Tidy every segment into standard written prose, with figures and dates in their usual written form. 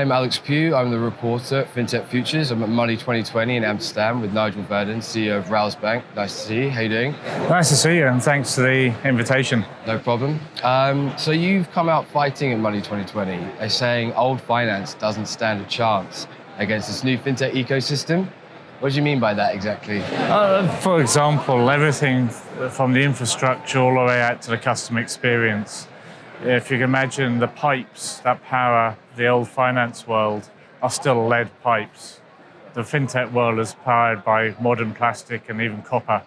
I'm Alex Pugh. I'm the reporter at FinTech Futures. I'm at Money 2020 in Amsterdam with Nigel Verdon, CEO of Railsbank. Nice to see you. How you doing? Nice to see you, and thanks for the invitation. No problem. So you've come out fighting at Money 2020, saying old finance doesn't stand a chance against this new FinTech ecosystem. What do you mean by that exactly? For example, everything from the infrastructure all the way out to the customer experience. If you can imagine the pipes that power the old finance world are still lead pipes. The fintech world is powered by modern plastic and even copper.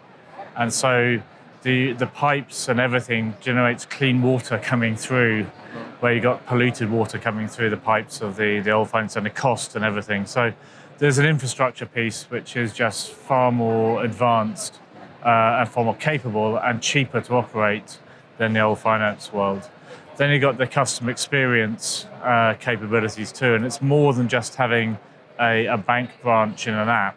And so the pipes and everything generates clean water coming through, where you got polluted water coming through the pipes of the old finance and the cost and everything. So there's an infrastructure piece which is just far more advanced and far more capable and cheaper to operate than the old finance world. Then you've got the customer experience capabilities too, and it's more than just having a bank branch in an app.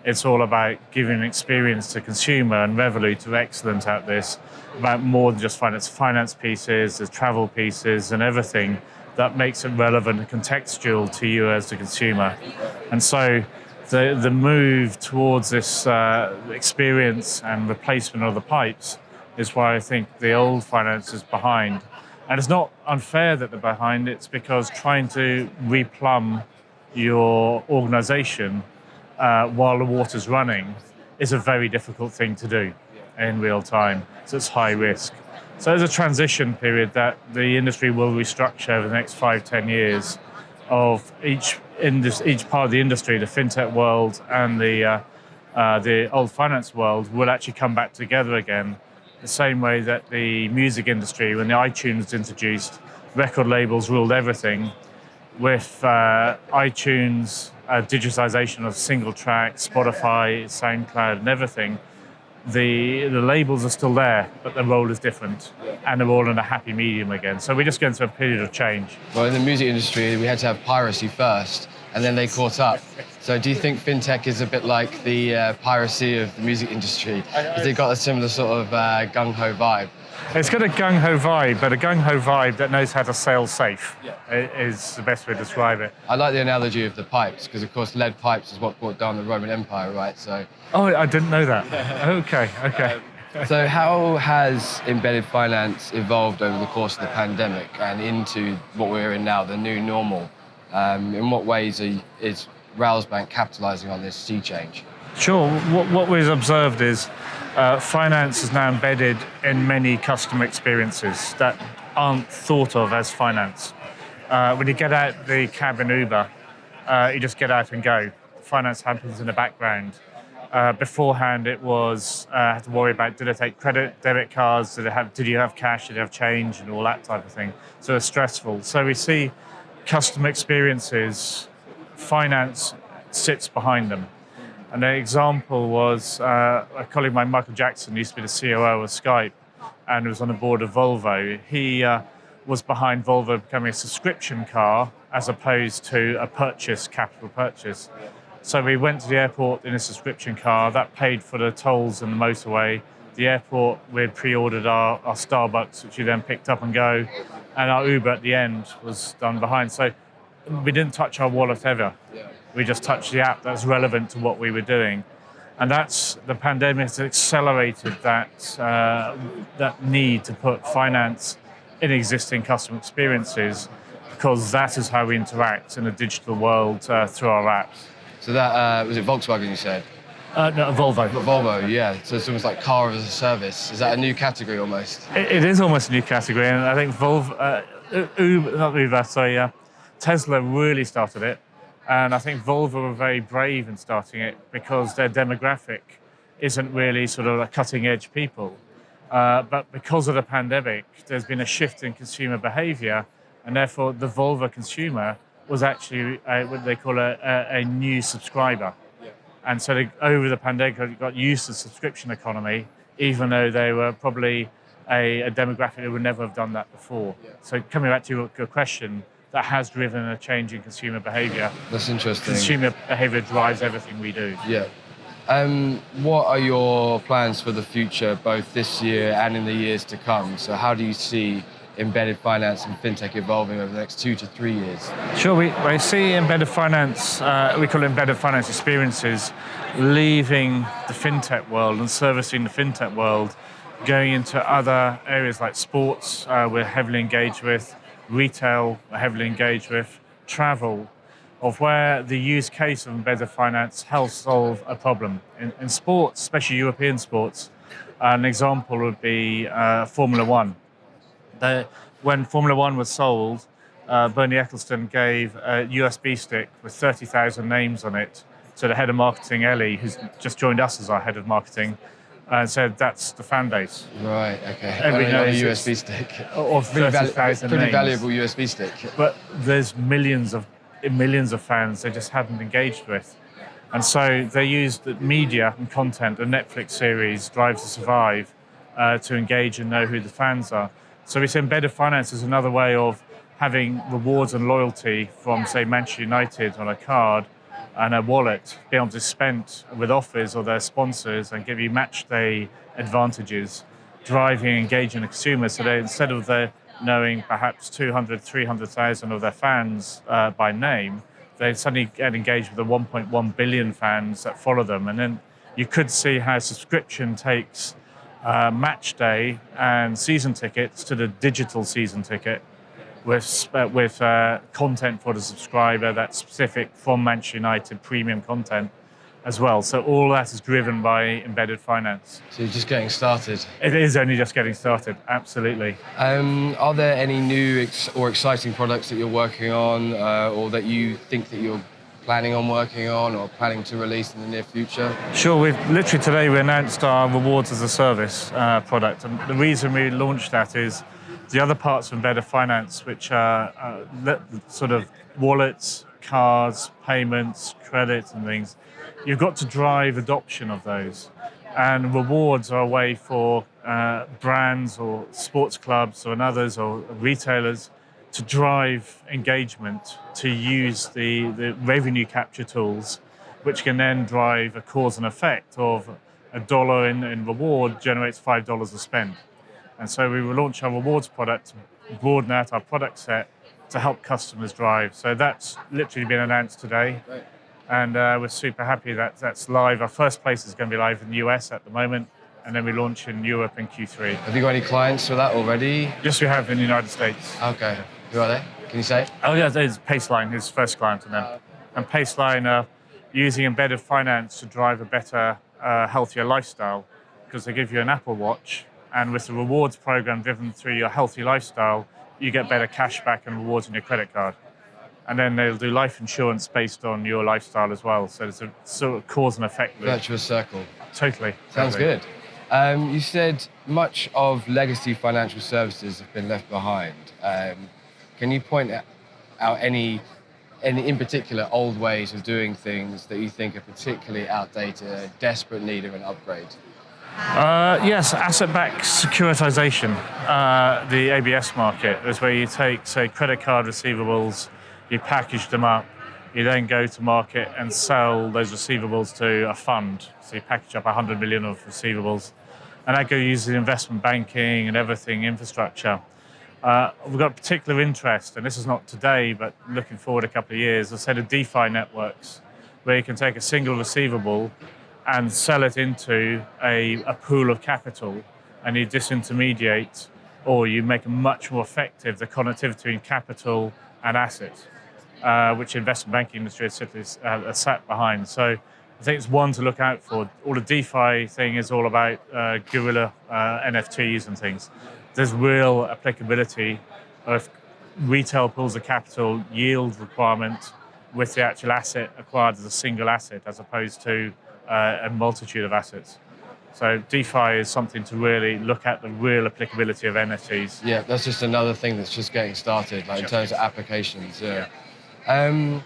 It's all about giving an experience to consumer, and Revolut are excellent at this, about more than just finance pieces, there's travel pieces and everything that makes it relevant and contextual to you as the consumer. And so the move towards this experience and replacement of the pipes is why I think the old finance is behind. And it's not unfair that they're behind, it's because trying to replumb your organization while the water's running is a very difficult thing to do in real time. So it's high risk. So there's a transition period that the industry will restructure over the next 5-10 years of each part of the industry, the fintech world and the old finance world will actually come back together again. The same way that the music industry, when the iTunes was introduced, record labels ruled everything. With iTunes, digitization of single track, Spotify, SoundCloud and everything, the labels are still there, but the role is different, and they're all in a happy medium again. So we're just going through a period of change. Well, in the music industry, we had to have piracy first, and then they caught up. So do you think fintech is a bit like the piracy of the music industry? Has it got a similar sort of gung-ho vibe? It's got a gung-ho vibe, but a gung-ho vibe that knows how to sail safe is the best way to describe it. I like the analogy of the pipes, because of course lead pipes is what brought down the Roman Empire, right? So. Oh, I didn't know that. Okay. So how has embedded finance evolved over the course of the pandemic and into what we're in now, the new normal? In what ways is Railsbank capitalising on this sea change? Sure. What we've observed is finance is now embedded in many customer experiences that aren't thought of as finance. When you get out the cab in Uber, you just get out and go. Finance happens in the background. Beforehand, it was had to worry about, did I take credit, debit cards, did you have cash, did you have change, and all that type of thing. So it's stressful. So we see customer experiences, finance sits behind them. And an example was a colleague of mine, Michael Jackson, used to be the COO of Skype and was on the board of Volvo. He was behind Volvo becoming a subscription car as opposed to a capital purchase. So we went to the airport in a subscription car, that paid for the tolls and the motorway. The airport, we'd pre-ordered our Starbucks, which we then picked up and go, and our Uber at the end was done behind. So we didn't touch our wallet ever. We just touched the app that's relevant to what we were doing. And the pandemic has accelerated that need to put finance in existing customer experiences, because that is how we interact in a digital world through our apps. So that, was it Volkswagen you said? No, Volvo. Volvo, yeah. So it's almost like car as a service. Is that a new category almost? It is almost a new category, and I think Tesla really started it. And I think Volvo were very brave in starting it because their demographic isn't really sort of a cutting-edge people. But because of the pandemic, there's been a shift in consumer behavior, and therefore the Volvo consumer was actually what they call a new subscriber. And so over the pandemic, they got used to the subscription economy, even though they were probably a demographic that would never have done that before. So coming back to your question, that has driven a change in consumer behavior. That's interesting. Consumer behavior drives everything we do. Yeah. What are your plans for the future, both this year and in the years to come? So how do you see embedded finance and fintech evolving over the next 2 to 3 years? Sure, we see embedded finance, we call it embedded finance experiences, leaving the fintech world and servicing the fintech world, going into other areas like sports, we're heavily engaged with, retail, we're heavily engaged with, travel, of where the use case of embedded finance helps solve a problem. In sports, especially European sports, an example would be Formula One. When Formula One was sold, Bernie Ecclestone gave a USB stick with 30,000 names on it to the head of marketing, Ellie, who's just joined us as our head of marketing, and said that's the fan base. Right, okay. Every On a knows USB stick. Of 30,000 Pretty names. valuable USB stick. But there's millions of fans they just haven't engaged with. And so they used the media and content, a Netflix series, Drive to Survive, to engage and know who the fans are. So we see embedded finance as another way of having rewards and loyalty from, say, Manchester United on a card and a wallet, be able to spend with offers or their sponsors and give you match day advantages, driving and engaging the consumer. So they, instead of knowing perhaps 200, 300,000 of their fans by name, they suddenly get engaged with the 1.1 billion fans that follow them. And then you could see how subscription takes match day and season tickets to the digital season ticket with content for the subscriber that's specific from Manchester United, premium content as well. So all that is driven by embedded finance. So you're just getting started. It is only just getting started, absolutely. Are there any new or exciting products that you're working on or that you think that you're planning on working on or planning to release in the near future? Sure, we've literally today we announced our rewards as a service product, and the reason we launched that is the other parts of embedded finance, which are sort of wallets, cards, payments, credit and things, you've got to drive adoption of those. And rewards are a way for brands or sports clubs or others or retailers to drive engagement, to use the revenue capture tools, which can then drive a cause and effect of $1 in reward generates $5 of spend. And so we will launch our rewards product, broaden out our product set to help customers drive. So that's literally been announced today. Right. And we're super happy that that's live. Our first place is going to be live in the US at the moment, and then we launch in Europe in Q3. Have you got any clients for that already? Yes, we have in the United States. Okay. Who are they? Can you say? Oh, yeah, it's Paceline, his first client. And Paceline are using embedded finance to drive a better, healthier lifestyle, because they give you an Apple Watch, and with the rewards program driven through your healthy lifestyle, you get better cash back and rewards on your credit card. And then they'll do life insurance based on your lifestyle as well. So it's a sort of cause and effect loop. Virtuous circle. Totally. Sounds good. You said much of legacy financial services have been left behind. Can you point out any, in particular, old ways of doing things that you think are particularly outdated, a desperate need of an upgrade? Yes, asset-backed securitization, the ABS market, is where you take, say, credit card receivables, you package them up, you then go to market and sell those receivables to a fund. So you package up 100 million of receivables, and that goes using investment banking and everything, infrastructure. We've got particular interest, and this is not today, but looking forward a couple of years, a set of DeFi networks where you can take a single receivable and sell it into a pool of capital, and you disintermediate, or you make it much more effective, the connectivity between capital and assets, which investment banking industry has sat behind. So I think it's one to look out for. All the DeFi thing is all about guerrilla NFTs and things. There's real applicability of retail pools of capital, yield requirement with the actual asset acquired as a single asset as opposed to a multitude of assets. So DeFi is something to really look at the real applicability of NFTs. Yeah, that's just another thing that's just getting started, like in terms of applications. Yeah. On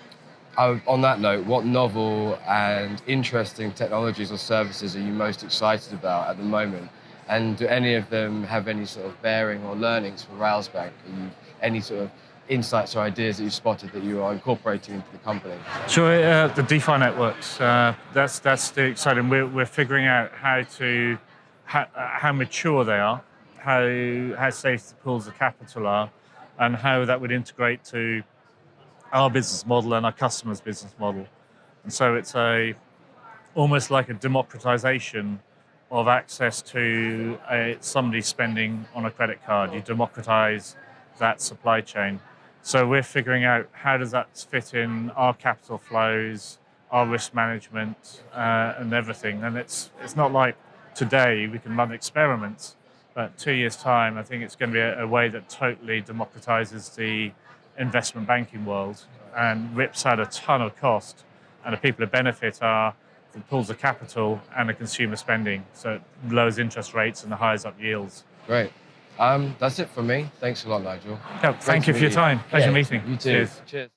that note, what novel and interesting technologies or services are you most excited about at the moment? And do any of them have any sort of bearing or learnings for Railsbank? Any sort of insights or ideas that you've spotted that you are incorporating into the company? Sure, the DeFi networks. That's the exciting. We're figuring out how mature they are, how safe the pools of capital are, and how that would integrate to our business model and our customers' business model. And so it's almost like a democratization of access to somebody spending on a credit card. You democratize that supply chain. So we're figuring out how does that fit in our capital flows, our risk management, and everything. And it's not like today we can run experiments, but 2 years' time, I think it's going to be a way that totally democratizes the investment banking world and rips out a ton of cost. And the people who benefit are the pools of capital and the consumer spending. So it lowers interest rates and the highs up yields. Great. That's it for me. Thanks a lot, Nigel. Yeah, thank you for your time. Pleasure meeting. You too. Cheers.